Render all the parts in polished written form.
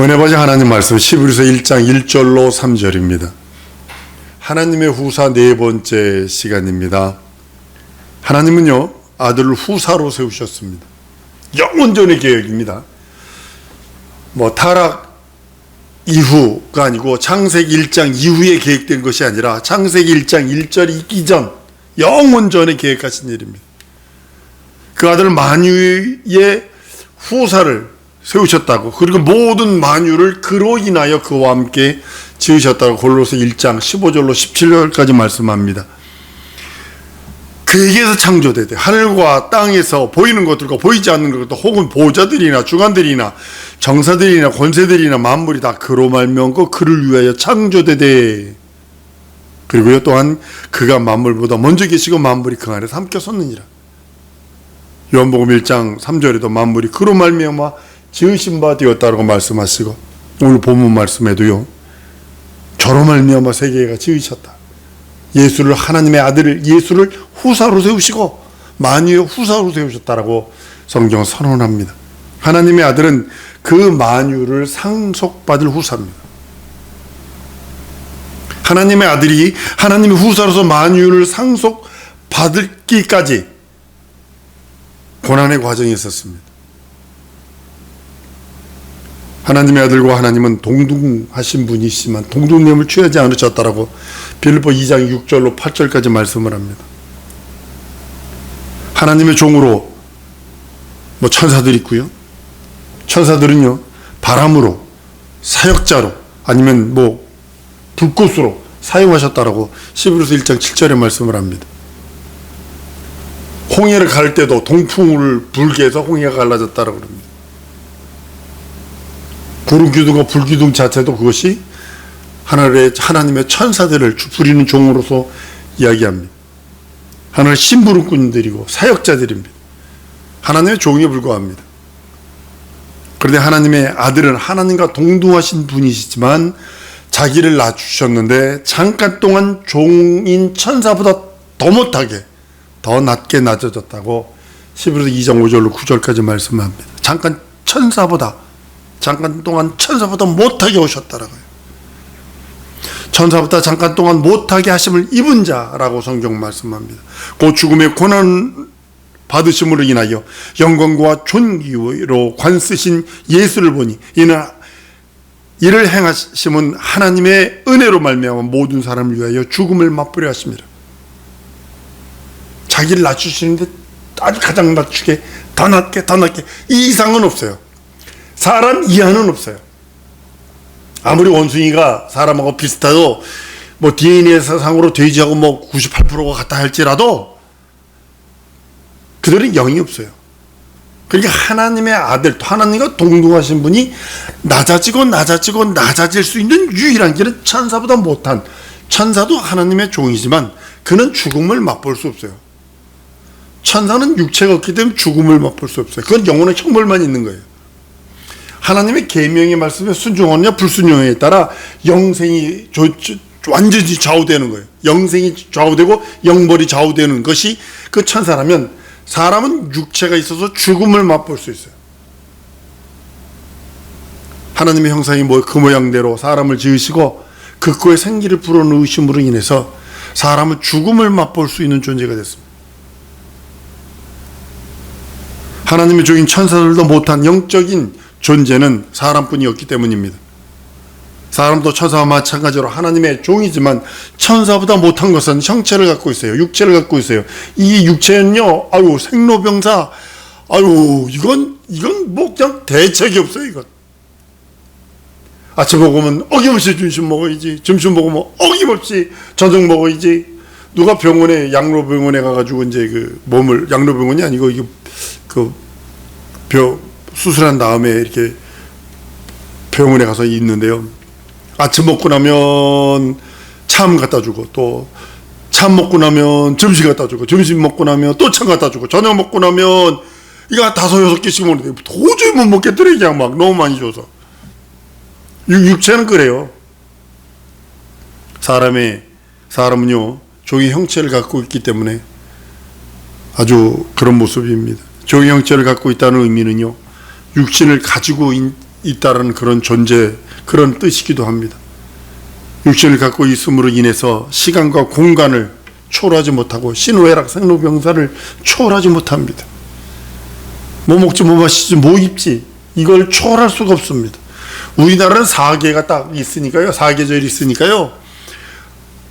은혜 받은 하나님 말씀 히브리서 1장 1절로 3절입니다. 하나님의 후사 네 번째 시간입니다. 하나님은요, 아들을 후사로 세우셨습니다. 영원전의 계획입니다. 타락 이후가 아니고 창세기 1장 이후에 계획된 것이 아니라 창세기 1장 1절 있기 전 영원전에 계획하신 일입니다. 그 아들 만유의 후사를 세우셨다고, 그리고 모든 만유를 그로 인하여 그와 함께 지으셨다고 골로새 1장 15절로 17절까지 말씀합니다. 그에게서 창조되되 하늘과 땅에서 보이는 것들과 보이지 않는 것들, 혹은 보좌들이나 주관들이나 정사들이나 권세들이나 만물이 다 그로 말미암고 그를 위하여 창조되되, 그리고요 또한 그가 만물보다 먼저 계시고 만물이 그 안에서 함께 섰느니라. 요한복음 1장 3절에도 만물이 그로 말미암아 지으신 바 되었다라고 말씀하시고, 오늘 본문 말씀에도요, 저로 말미암아 세계가 지으셨다. 예수를, 하나님의 아들을, 예수를 후사로 세우시고 만유의 후사로 세우셨다라고 성경은 선언합니다. 하나님의 아들은 그 만유를 상속받을 후사입니다. 하나님의 아들이 하나님의 후사로서 만유를 상속받기까지 고난의 과정이 있었습니다. 하나님의 아들과 하나님은 동등하신 분이시지만 동등됨을 취하지 않으셨다라고 빌립보 2장 6절로 8절까지 말씀을 합니다. 하나님의 종으로 천사들이 있고요, 천사들은요 바람으로, 사역자로, 아니면 불꽃으로 사용하셨다라고 히브리서 1장 7절에 말씀을 합니다. 홍해를 갈 때도 동풍을 불게 해서 홍해가 갈라졌다라고 합니다. 구름 기둥과 불 기둥 자체도 그것이 하늘의 하나님의 천사들을 부리는 종으로서 이야기합니다. 하나님의 심부름꾼들이고 사역자들입니다. 하나님의 종에 불과합니다. 그런데 하나님의 아들은 하나님과 동등하신 분이시지만 자기를 낮추셨는데 잠깐 동안 종인 천사보다 더 못하게, 더 낮게 낮아졌다고 히브리서 2장 5절로 9절까지 말씀합니다. 잠깐 동안 천사보다 못하게 오셨다라고요. 천사보다 잠깐 동안 못하게 하심을 입은 자라고 성경 말씀합니다. 그 죽음의 고난 받으심으로 인하여 영광과 존귀로 관쓰신 예수를 보니 이를 행하심은 하나님의 은혜로 말미암아 모든 사람을 위하여 죽음을 맛보려 하십니다. 자기를 낮추시는데 아주 가장 낮추게, 더 낮게 이 이상은 없어요. 사람 이하는 없어요. 아무리 원숭이가 사람하고 비슷해도 DNA 상으로 돼지하고 98%가 같다 할지라도 그들은 영이 없어요. 그러니까 하나님의 아들, 하나님과 동등하신 분이 낮아질 수 있는 유일한 길은 천사보다 못한, 천사도 하나님의 종이지만 그는 죽음을 맛볼 수 없어요. 천사는 육체가 없기 때문에 죽음을 맛볼 수 없어요. 그건 영혼의 형벌만 있는 거예요. 하나님의 계명의 말씀에 순종하느냐 불순종에 따라 영생이 완전히 좌우되는 거예요. 영생이 좌우되고 영벌이 좌우되는 것이 그 천사라면, 사람은 육체가 있어서 죽음을 맛볼 수 있어요. 하나님의 형상이 그 모양대로 사람을 지으시고 그 코에 생기를 불어넣으심으로 인해서 사람은 죽음을 맛볼 수 있는 존재가 됐습니다. 하나님의 종인 천사들도 못한 영적인 존재는 사람뿐이었기 때문입니다. 사람도 천사와 마찬가지로 하나님의 종이지만 천사보다 못한 것은 형체를 갖고 있어요. 육체를 갖고 있어요. 이 육체는요, 생로병사, 이건 그냥 대책이 없어요. 이건 아침 먹으면 어김없이 점심 먹어야지, 점심 먹으면 어김없이 저녁 먹어야지. 누가 병원에, 양로병원에 가가지고 양로병원이 아니고 수술한 다음에 이렇게 병원에 가서 있는데요, 아침 먹고 나면 참 갖다 주고, 또 참 먹고 나면 점심 갖다 주고, 점심 먹고 나면 또 참 갖다 주고, 저녁 먹고 나면 이거 5-6개씩 먹는데 도저히 못 먹겠더래. 그냥 너무 많이 줘서. 육체는 그래요. 사람은요 종의 형체를 갖고 있기 때문에 아주 그런 모습입니다. 종의 형체를 갖고 있다는 의미는요, 육신을 가지고 있다라는 그런 존재, 그런 뜻이기도 합니다. 육신을 갖고 있음으로 인해서 시간과 공간을 초월하지 못하고 신호애락 생로병사를 초월하지 못합니다. 뭐 먹지 뭐 마시지 뭐 입지 이걸 초월할 수가 없습니다. 우리나라는 4계가 딱 있으니까요. 4계절이 있으니까요.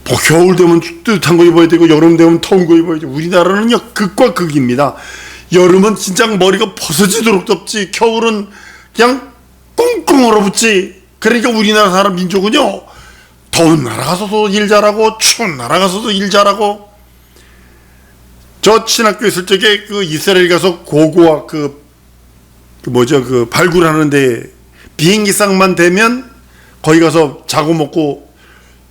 뭐 겨울 되면 뜨뜻한 거 입어야 되고 여름 되면 더운 거 입어야 되고 우리나라는요 극과 극입니다. 여름은 진짜 머리가 벗어지도록 덥지 겨울은 그냥 꽁꽁 얼어붙지. 그러니까 우리나라 사람 민족은요 더운 나라 가서도 일 잘하고 추운 나라 가서도 일 잘하고. 저 신학교 있을 적에 그 이스라엘 가서 고고학 그 발굴하는데 비행기상만 되면 거기 가서 자고 먹고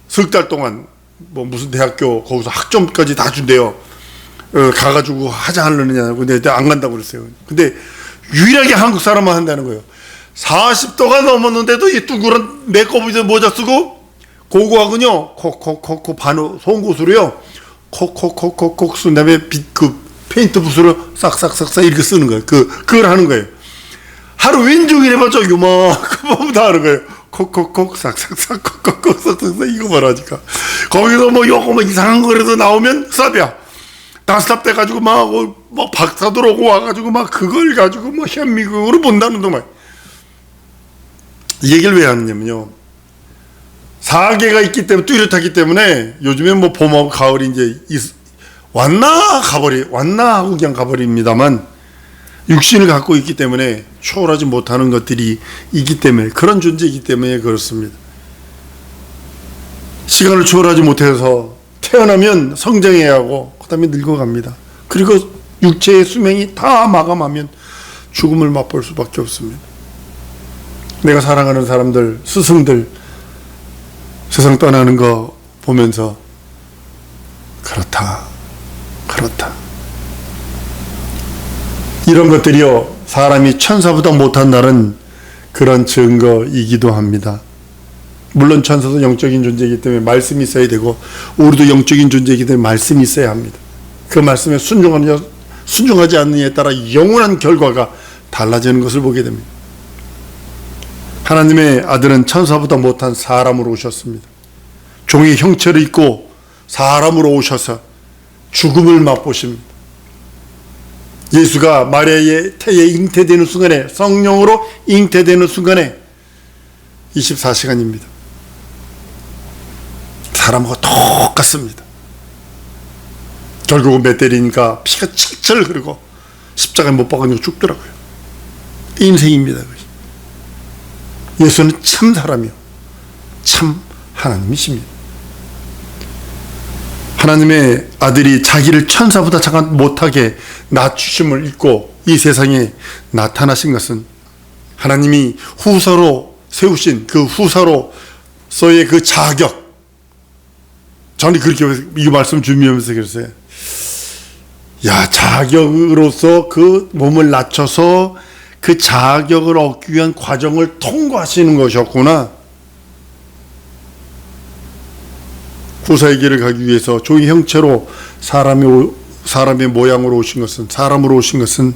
석 달 동안 뭐 무슨 대학교 거기서 학점까지 다 준대요. 가가지고 하자 하려느냐. 근데 안 간다고 그랬어요. 근데 유일하게 한국 사람만 한다는 거예요. 40도가 넘었는데도 이 둥그런 메이크업에서 모자 쓰고 고고학은요 콕콕콕콕 반우 송곳으로요 콕콕콕콕콕 쓴 다음에 페인트 붓으로 싹싹싹싹 이렇게 쓰는 거예요. 그걸 하는 거예요. 하루 왼종일 해봤자 요만큼 다 하는 거예요. 콕콕콕 싹싹싹 콕콕콕 싹싹싹 이거 말하니까 거기서 뭐 요거 뭐 이상한 거라도 나오면 쌉이야. 다 스탑 돼가지고 막 박사 들어오고 와가지고 막 그걸 가지고 뭐 현미경으로 본다는 동안. 이 얘기를 왜 하느냐면요. 4계가 있기 때문에 뚜렷하기 때문에 요즘에 뭐 봄하고 가을이 이제 왔나 하고 그냥 가버립니다만 육신을 갖고 있기 때문에 초월하지 못하는 것들이 있기 때문에 그런 존재이기 때문에 그렇습니다. 시간을 초월하지 못해서 태어나면 성장해야 하고 그 다음에 늙어갑니다. 그리고 육체의 수명이 다 마감하면 죽음을 맛볼 수밖에 없습니다. 내가 사랑하는 사람들, 스승들 세상 떠나는 거 보면서 그렇다 이런 것들이요 사람이 천사보다 못한다는 그런 증거이기도 합니다. 물론 천사도 영적인 존재이기 때문에 말씀이 있어야 되고 우리도 영적인 존재이기 때문에 말씀이 있어야 합니다. 그 말씀에 순종하지 않느냐에 따라 영원한 결과가 달라지는 것을 보게 됩니다. 하나님의 아들은 천사보다 못한 사람으로 오셨습니다. 종의 형체를 입고 사람으로 오셔서 죽음을 맛보십니다. 예수가 마리아의 태에 잉태되는 순간에 성령으로 잉태되는 순간에 24시간입니다. 사람하고 똑같습니다. 결국은 몇 때리니까 피가 칠칠 흐르고 십자가에 못 박아서 죽더라고요. 인생입니다. 예수는 참 사람이요 참 하나님이십니다. 하나님의 아들이 자기를 천사보다 잠깐 못하게 낮추심을 잊고 이 세상에 나타나신 것은 하나님이 후사로 세우신 그 후사로서의 그 자격. 저는 그렇게 이 말씀 준비하면서 그랬어요. 야, 자격으로서 그 몸을 낮춰서 그 자격을 얻기 위한 과정을 통과하시는 것이었구나. 후사의 길을 가기 위해서 종의 형체로 사람의 모양으로 오신 것은, 사람으로 오신 것은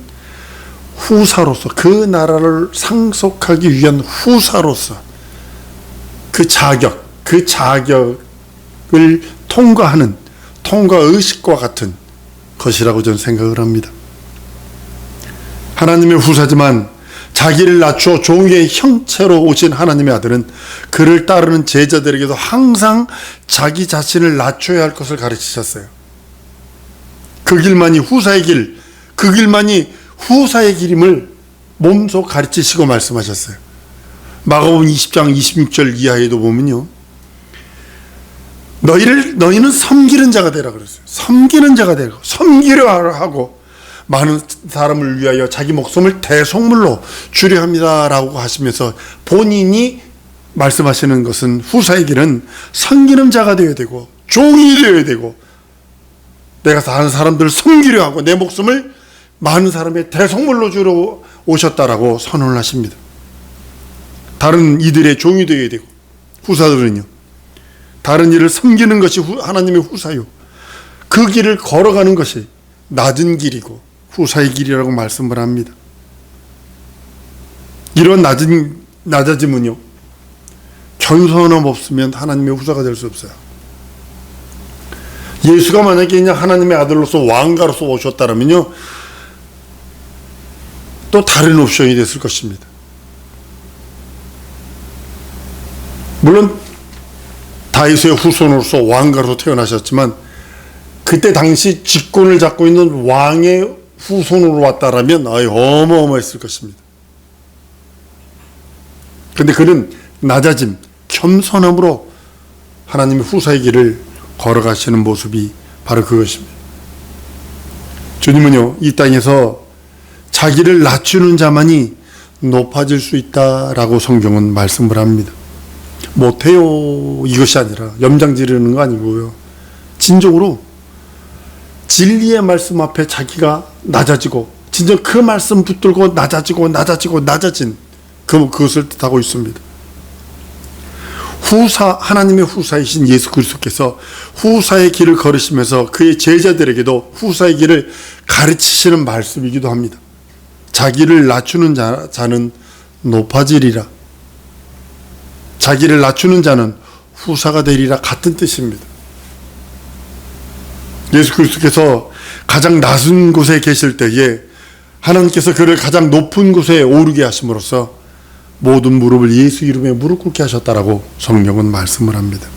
후사로서, 그 나라를 상속하기 위한 후사로서 그 자격을 통과하는 통과의식과 같은 것이라고 저는 생각을 합니다. 하나님의 후사지만 자기를 낮추어 종의 형체로 오신 하나님의 아들은 그를 따르는 제자들에게도 항상 자기 자신을 낮춰야 할 것을 가르치셨어요. 그 길만이 후사의 길, 그 길만이 후사의 길임을 몸소 가르치시고 말씀하셨어요. 마가복음 20장 26절 이하에도 보면요, 너희는 섬기는 자가 되라 그랬어요. 섬기는 자가 되라. 섬기려 하고 많은 사람을 위하여 자기 목숨을 대속물로 주려 합니다라고 하시면서 본인이 말씀하시는 것은 후사의 길은 섬기는 자가 되어야 되고 종이 되어야 되고 내가 다른 사람들을 섬기려 하고 내 목숨을 많은 사람의 대속물로 주러 오셨다라고 선언을 하십니다. 다른 이들의 종이 되어야 되고 후사들은요, 다른 일을 섬기는 것이 하나님의 후사요, 그 길을 걸어가는 것이 낮은 길이고 후사의 길이라고 말씀을 합니다. 이런 낮은 낮아짐은요, 겸손함 없으면 하나님의 후사가 될 수 없어요. 예수가 만약에 그냥 하나님의 아들로서 왕가로서 오셨다면요, 또 다른 옵션이 됐을 것입니다. 물론 다윗의 후손으로서 왕가로 태어나셨지만 그때 당시 직권을 잡고 있는 왕의 후손으로 왔다라면 어마어마했을 것입니다. 그런데 그는 낮아짐, 겸손함으로 하나님의 후사의 길을 걸어가시는 모습이 바로 그것입니다. 주님은요, 이 땅에서 자기를 낮추는 자만이 높아질 수 있다라고 성경은 말씀을 합니다. 못해요 이것이 아니라 염장 지르는 거 아니고요, 진정으로 진리의 말씀 앞에 자기가 낮아지고 진정 그 말씀 붙들고 낮아진 그것을 뜻하고 있습니다. 하나님의 후사이신 예수 그리스도께서 후사의 길을 걸으시면서 그의 제자들에게도 후사의 길을 가르치시는 말씀이기도 합니다. 자기를 낮추는 자는 높아지리라, 자기를 낮추는 자는 후사가 되리라, 같은 뜻입니다. 예수 그리스도께서 가장 낮은 곳에 계실 때에 하나님께서 그를 가장 높은 곳에 오르게 하심으로써 모든 무릎을 예수 이름에 무릎 꿇게 하셨다라고 성경은 말씀을 합니다.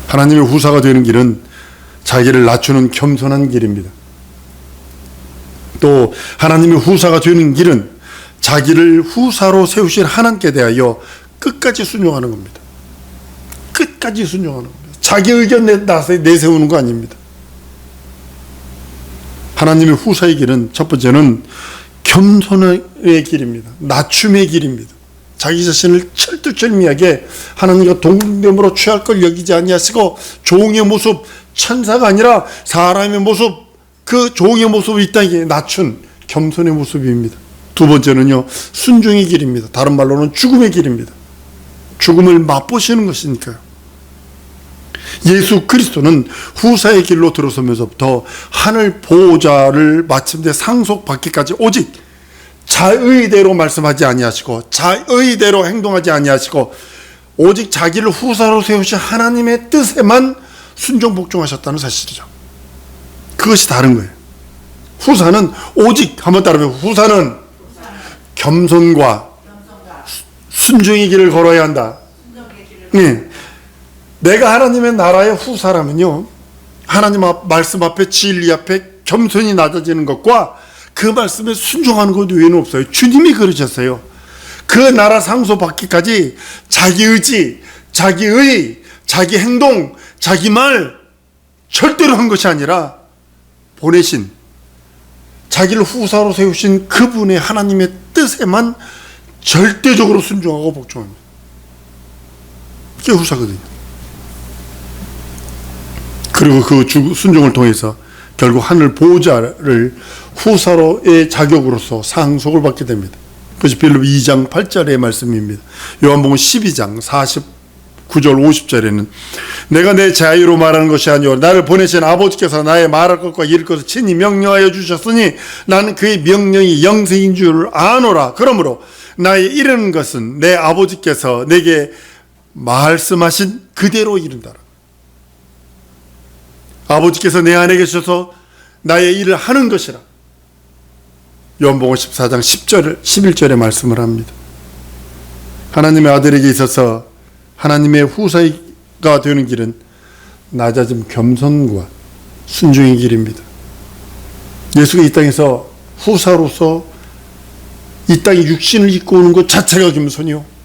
하나님의 후사가 되는 길은 자기를 낮추는 겸손한 길입니다. 또 하나님의 후사가 되는 길은 자기를 후사로 세우신 하나님께 대하여 끝까지 순종하는 겁니다. 끝까지 순종하는 겁니다. 자기 의견 내세우는 거 아닙니다. 하나님의 후사의 길은 첫 번째는 겸손의 길입니다. 낮춤의 길입니다. 자기 자신을 철두철미하게 하나님과 동등됨으로 취할 걸 여기지 아니하시고 종의 모습, 천사가 아니라 사람의 모습, 그 종의 모습을 이 땅에 낮춘 겸손의 모습입니다. 두 번째는요, 순종의 길입니다. 다른 말로는 죽음의 길입니다. 죽음을 맛보시는 것이니까요. 예수 그리스도는 후사의 길로 들어서면서부터 하늘 보호자를 마침내 상속받기까지 오직 자의대로 말씀하지 아니하시고 자의대로 행동하지 아니하시고 오직 자기를 후사로 세우신 하나님의 뜻에만 순종 복종하셨다는 사실이죠. 그것이 다른 거예요. 후사는 오직, 한번 따라해보세요. 후사는 겸손과 순종의 길을 걸어야 한다. 네. 내가 하나님의 나라의 후사라면요, 하나님 말씀 앞에, 진리 앞에 겸손히 낮아지는 것과 그 말씀에 순종하는 것 외에는 없어요. 주님이 그러셨어요. 그 나라 상속받기까지 자기 의지, 자기 의, 자기 행동, 자기 말 절대로 한 것이 아니라 보내신, 자기를 후사로 세우신 그분의 하나님의 뜻에만 절대적으로 순종하고 복종합니다. 이게 후사거든요. 그리고 그 순종을 통해서 결국 하늘 보호자를 후사로의 자격으로서 상속을 받게 됩니다. 그것이 빌립보 2장 8절의 말씀입니다. 요한복음 12장 49절 50절에는 내가 내 자유로 말하는 것이 아니오 나를 보내신 아버지께서 나의 말할 것과 이를 것을 친히 명령하여 주셨으니 나는 그의 명령이 영생인 줄 아노라. 그러므로 나의 이르는 것은 내 아버지께서 내게 말씀하신 그대로 이른다라. 아버지께서 내 안에 계셔서 나의 일을 하는 것이라. 요한복음 14장 10절, 11절에 말씀을 합니다. 하나님의 아들에게 있어서 하나님의 후사가 되는 길은 낮아짐, 겸손과 순종의 길입니다. 예수가 이 땅에서 후사로서 이 땅에 육신을 입고 오는 것 자체가 겸손이요,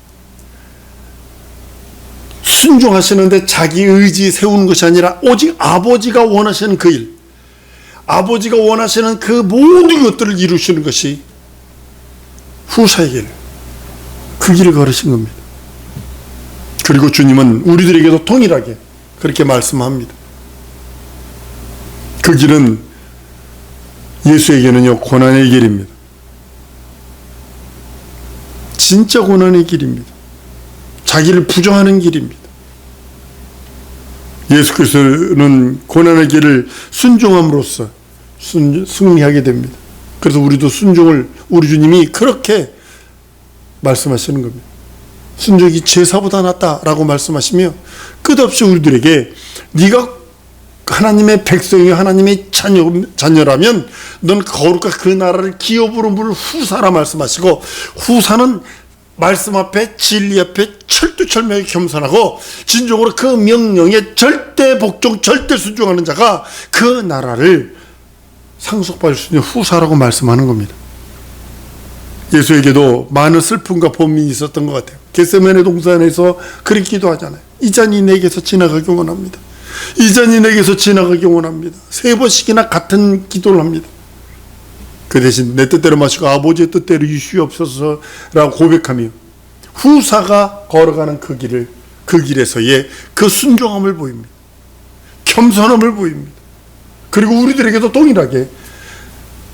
순종하시는데 자기 의지 세우는 것이 아니라 오직 아버지가 원하시는 그 일, 아버지가 원하시는 그 모든 것들을 이루시는 것이 후사의 길, 그 길을 걸으신 겁니다. 그리고 주님은 우리들에게도 동일하게 그렇게 말씀합니다. 그 길은 예수에게는요, 고난의 길입니다. 진짜 고난의 길입니다. 자기를 부정하는 길입니다. 예수 그리스도는 고난의 길을 순종함으로써 승리하게 됩니다. 그래서 우리도 순종을, 우리 주님이 그렇게 말씀하시는 겁니다. 순종이 제사보다 낫다라고 말씀하시며 끝없이 우리들에게 네가 하나님의 백성이 하나님의 자녀라면 넌 거룩한 그 나라를 기업으로 물 후사라 말씀하시고, 후사는 말씀 앞에 진리 앞에 철두철미하게 겸손하고 진정으로 그 명령에 절대 복종 절대 순종하는 자가 그 나라를 상속받을 수 있는 후사라고 말씀하는 겁니다. 예수에게도 많은 슬픔과 고민이 있었던 것 같아요. 겟세마네 동산에서 그렇게 기도하잖아요. 이 잔이 내게서 지나가기 원합니다. 이 잔이 내게서 지나가기 원합니다. 3번씩이나 같은 기도를 합니다. 그 대신 내 뜻대로 마시고 아버지의 뜻대로 이슈옵소서라고 고백하며 후사가 걸어가는 그 길에서의 그 순종함을 보입니다. 겸손함을 보입니다. 그리고 우리들에게도 동일하게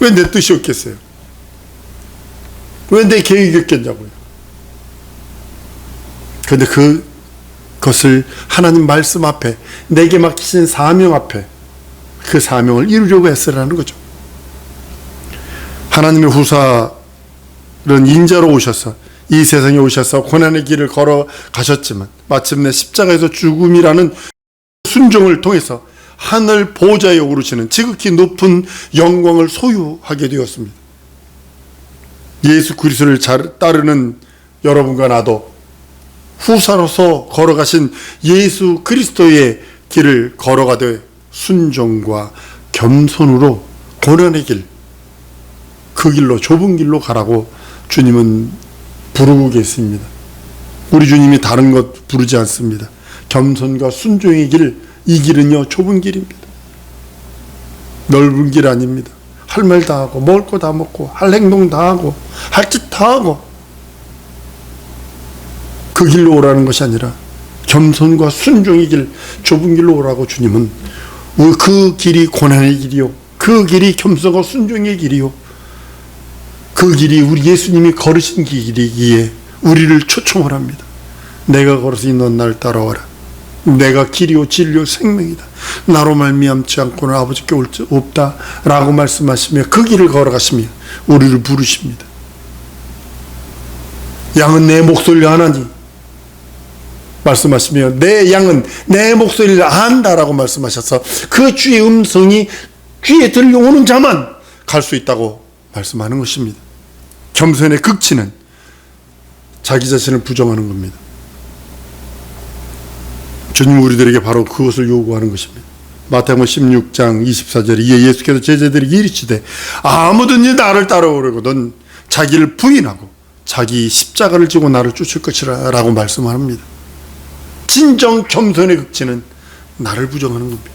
왜 내 뜻이 없겠어요? 왜 내 계획이 없겠냐고요? 그런데 그것을 하나님 말씀 앞에 내게 맡기신 사명 앞에 그 사명을 이루려고 애쓰라는 거죠. 하나님의 후사는 인자로 오셔서 이 세상에 오셔서 고난의 길을 걸어가셨지만 마침내 십자가에서 죽음이라는 순종을 통해서 하늘 보좌에 오르시는 지극히 높은 영광을 소유하게 되었습니다. 예수 그리스도를 따르는 여러분과 나도 후사로서 걸어가신 예수 그리스도의 길을 걸어가되 순종과 겸손으로 고난의 길, 그 길로 좁은 길로 가라고 주님은 부르고 계십니다. 우리 주님이 다른 것 부르지 않습니다. 겸손과 순종의 길, 이 길은요 좁은 길입니다. 넓은 길 아닙니다. 할 말 다 하고 먹을 거 다 먹고 할 행동 다 하고 할 짓 다 하고 그 길로 오라는 것이 아니라 겸손과 순종의 길, 좁은 길로 오라고 주님은 그 길이 고난의 길이요, 그 길이 겸손과 순종의 길이요, 그 길이 우리 예수님이 걸으신 길이기에 우리를 초청을 합니다. 내가 걸었으니 넌 날 따라와라. 내가 길이요 진리요 생명이다. 나로 말미암지 않고는 아버지께 올 수 없다 라고 말씀하시며 그 길을 걸어가시며 우리를 부르십니다. 양은 내 목소리를 아나니 말씀하시며 내 양은 내 목소리를 안다라고 말씀하셔서 그 주의 음성이 귀에 들려오는 자만 갈 수 있다고 말씀하는 것입니다. 겸손의 극치는 자기 자신을 부정하는 겁니다. 주님 우리들에게 바로 그것을 요구하는 것입니다. 마태복음 16장 24절에 이에 예수께서 제자들에게 이르시되 아무든지 나를 따라오려거든 자기를 부인하고 자기 십자가를 지고 나를 쫓을 것이라 라고 말씀합니다. 진정 겸손의 극치는 나를 부정하는 겁니다.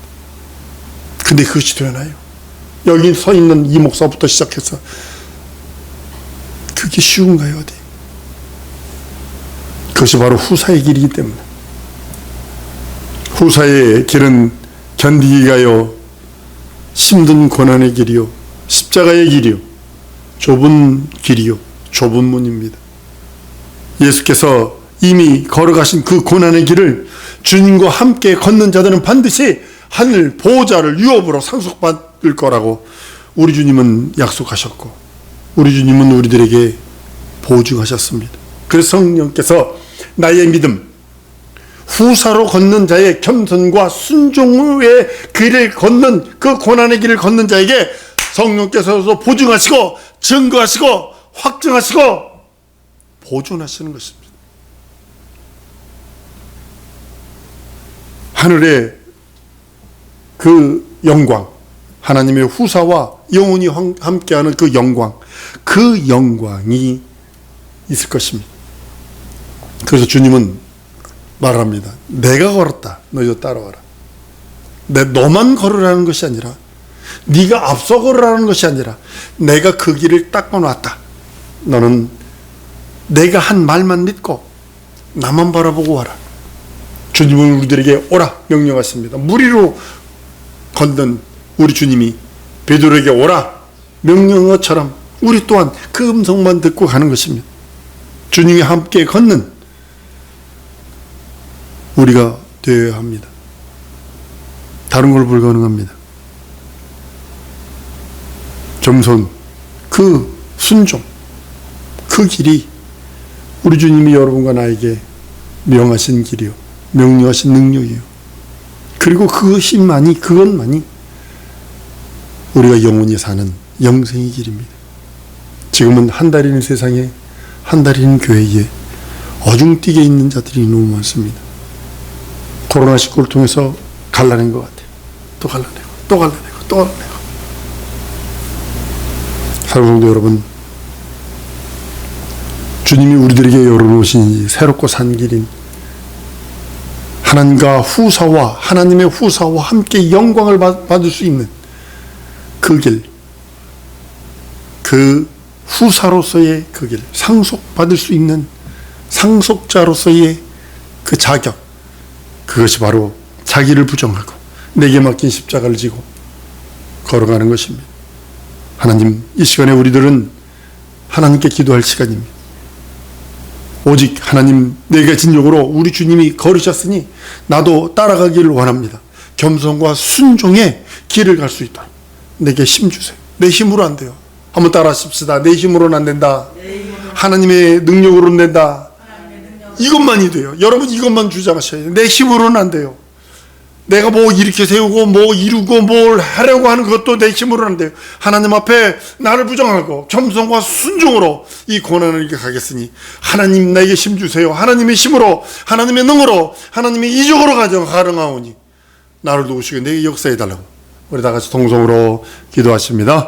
근데 그것이 되나요? 여기 서 있는 이 목사부터 시작해서 그게 쉬운가요? 어디? 그것이 바로 후사의 길이기 때문에 후사의 길은 견디기가요 힘든 고난의 길이요 십자가의 길이요 좁은 길이요 좁은 문입니다. 예수께서 이미 걸어가신 그 고난의 길을 주님과 함께 걷는 자들은 반드시 하늘 보호자를 유업으로 상속받을 거라고 우리 주님은 약속하셨고 우리 주님은 우리들에게 보증하셨습니다. 그래서 성령께서 나의 믿음 후사로 걷는 자의 겸손과 순종의 길을 걷는 그 고난의 길을 걷는 자에게 성령께서도 보증하시고 증거하시고 확증하시고 보존하시는 것입니다. 하늘의 그 영광, 하나님의 후사와 영원히 함께하는 그 영광이 있을 것입니다. 그래서 주님은 말합니다. 내가 걸었다. 너희도 따라와라. 너만 걸으라는 것이 아니라 네가 앞서 걸으라는 것이 아니라 내가 그 길을 닦아놨다. 너는 내가 한 말만 믿고 나만 바라보고 와라. 주님은 우리들에게 오라 명령하십니다. 무리로 걷는 우리 주님이 베드로에게 오라 명령한 것처럼 우리 또한 그 음성만 듣고 가는 것입니다. 주님이 함께 걷는 우리가 되어야 합니다. 다른 걸 불가능합니다. 겸손, 그 순종, 그 길이 우리 주님이 여러분과 나에게 명하신 길이요, 명령하신 능력이요. 그리고 그것만이 우리가 영원히 사는 영생의 길입니다. 지금은 한 달이는 세상에, 한 달이는 교회에 어중뛰게 있는 자들이 너무 많습니다. 코로나19를 통해서 갈라낸 것 같아요. 또 갈라내고, 또 갈라내고, 또 갈라내고. 사랑하는 성도 여러분, 주님이 우리들에게 열어놓으신 새롭고 산 길인 하나님의 후사와 함께 영광을 받을 수 있는 그 길, 그 후사로서의 그 길, 상속받을 수 있는 상속자로서의 그 자격, 그것이 바로 자기를 부정하고 내게 맡긴 십자가를 지고 걸어가는 것입니다. 하나님, 이 시간에 우리들은 하나님께 기도할 시간입니다. 오직 하나님, 내가 진정으로 우리 주님이 걸으셨으니 나도 따라가기를 원합니다. 겸손과 순종의 길을 갈 수 있도록 내게 힘 주세요. 내 힘으로 안 돼요. 한번 따라 하십시다. 내 힘으로는 안 된다. 하나님의 능력으로는 된다. 이것만이 돼요. 여러분, 이것만 주장하셔야 돼요. 내 힘으로는 안 돼요. 내가 뭐 이렇게 세우고 뭐 이루고 뭘 하려고 하는 것도 내 힘으로는 안 돼요. 하나님 앞에 나를 부정하고 겸손과 순종으로 이 고난을 이겨가겠으니 하나님 나에게 힘 주세요. 하나님의 힘으로, 하나님의 능으로, 하나님의 이적으로 가능하오니 나를 도우시고 내게 역사해 달라고 우리 다 같이 동성으로 기도하십니다.